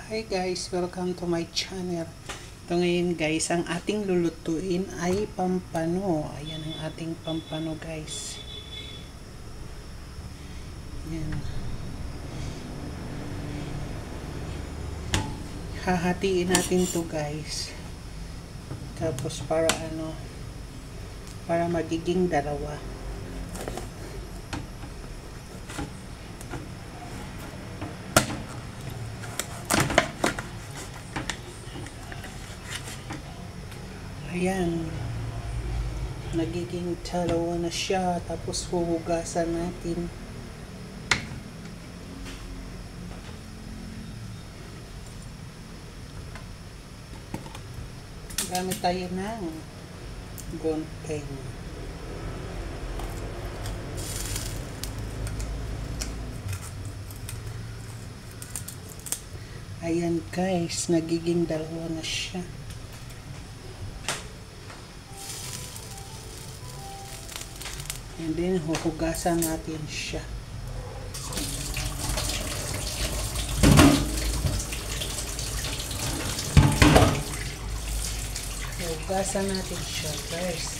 Hi guys, welcome to my channel. Ito ngayon guys, ang ating lulutuin ay pampano. Ayan ang ating pampano guys. Ayan. Hahatiin natin to guys. Tapos para magiging dalawa. Ayan, nagiging dalawa na siya, tapos huhugasan natin. Gamit tayo ng gunting. Ayan guys, nagiging dalawa na siya. And then, huhugasan natin siya. Huhugasan natin siya, guys.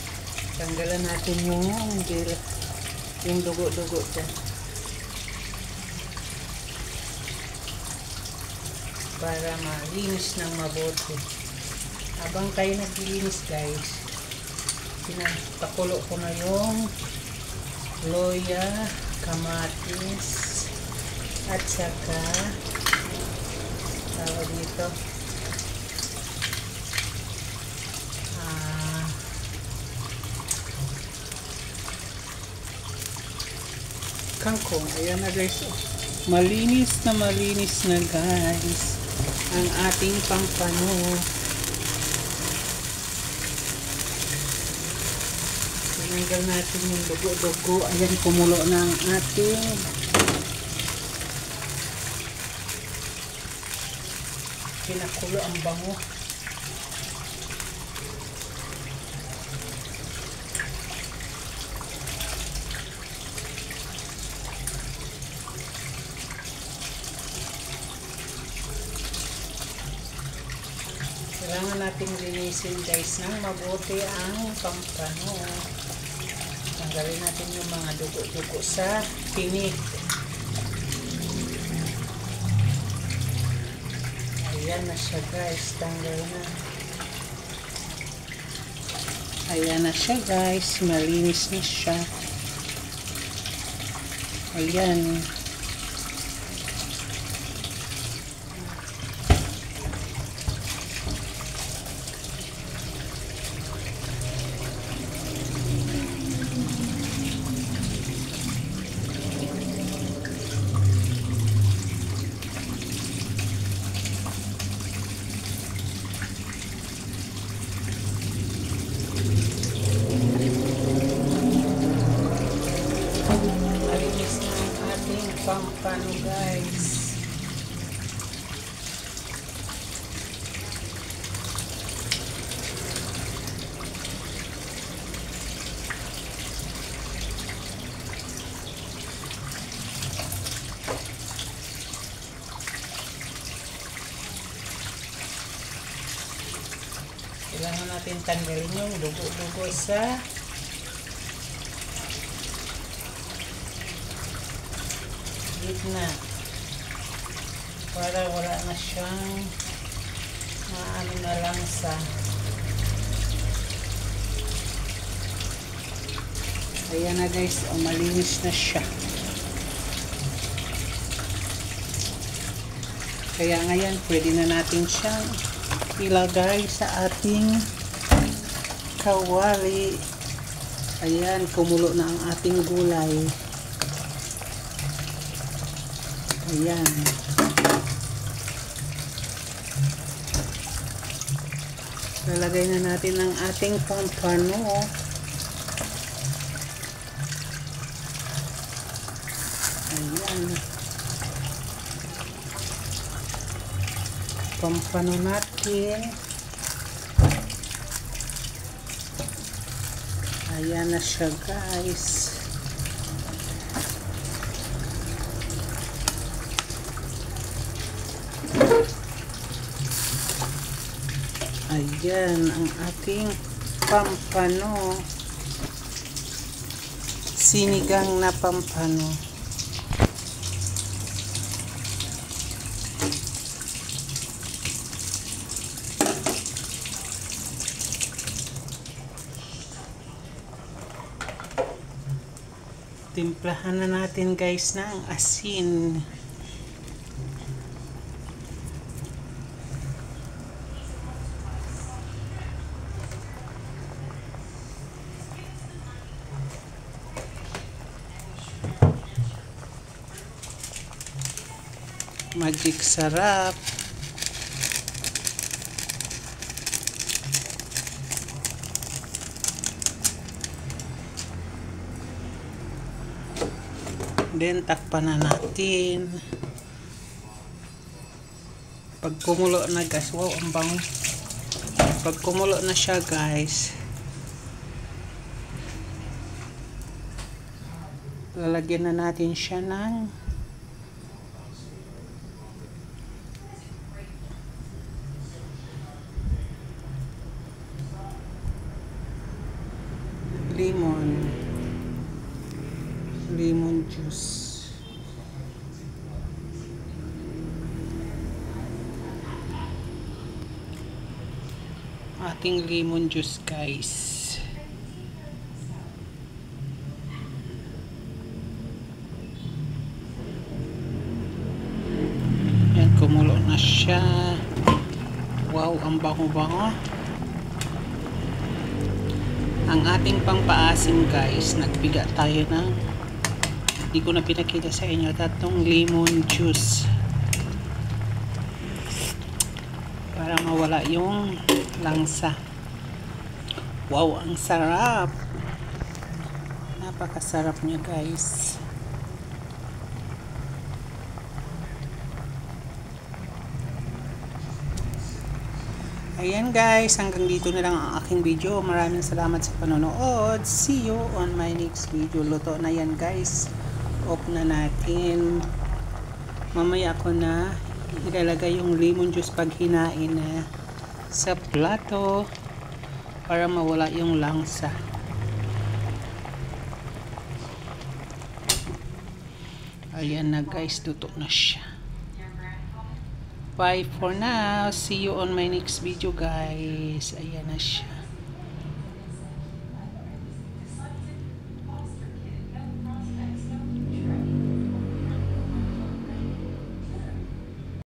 Tanggalan natin yung dugo-dugo dyan. Para malinis ng mabuti. Habang kayo naglilinis, guys, pinapakulo ko na yung loya, kamatis, at saka tawag dito kangkong. Ayan na guys, malinis na guys ang ating pampano. Tinanggal natin yung dugo-dugo. Ayan, kumulo na ang ating pinakulo ang bango. Kailangan natin linisin guys ng mabuti ang pampano. Tanggalin natin yung mga dugo-dugo sa tinik. Ayan na siya guys, tanggal na. Ayan na siya guys, malinis na siya. Ayan. Malinis na ang ating pampano guys. Kailangan natin tanggalin yung dugo-dugo sa gitna para wala na siyang maano na langsa. Ayan na guys, malinis na siya. Kaya ngayon pwede na natin siyang ilagay sa ating kawali. Ayan, kumulo na ang ating gulay. Ayan. Lalagay na natin ang ating pampano. Ayan. Pampano natin. Ayan na siya guys. Ayan ang ating pampano. Sinigang na pampano. Timplahan na natin guys ng asin. Magic sarap. Then takpan na natin. Pag kumulo na guys, wow, ang bango. Pag kumulo na siya guys, lalagyan na natin siya ng lemon juice. Ating lemon juice guys. Yan, kumulo na siya. Wow, ang bango-bango. Ang ating pangpaasim guys, nagpiga tayo ng, hindi ko na pinakita sa inyo, tatong lemon juice para mawala yung langsa. Wow, ang sarap, napakasarap niya guys. Ayan guys, hanggang dito na lang ang aking video. Maraming salamat sa panonood. See you on my next video. Luto na yan guys. Off na natin. Mamaya ko na ilalagay yung lemon juice pag hinain na sa plato para mawala yung langsa. Ayan na guys, luto na siya. Bye for now. See you on my next video guys. Ayan na siya.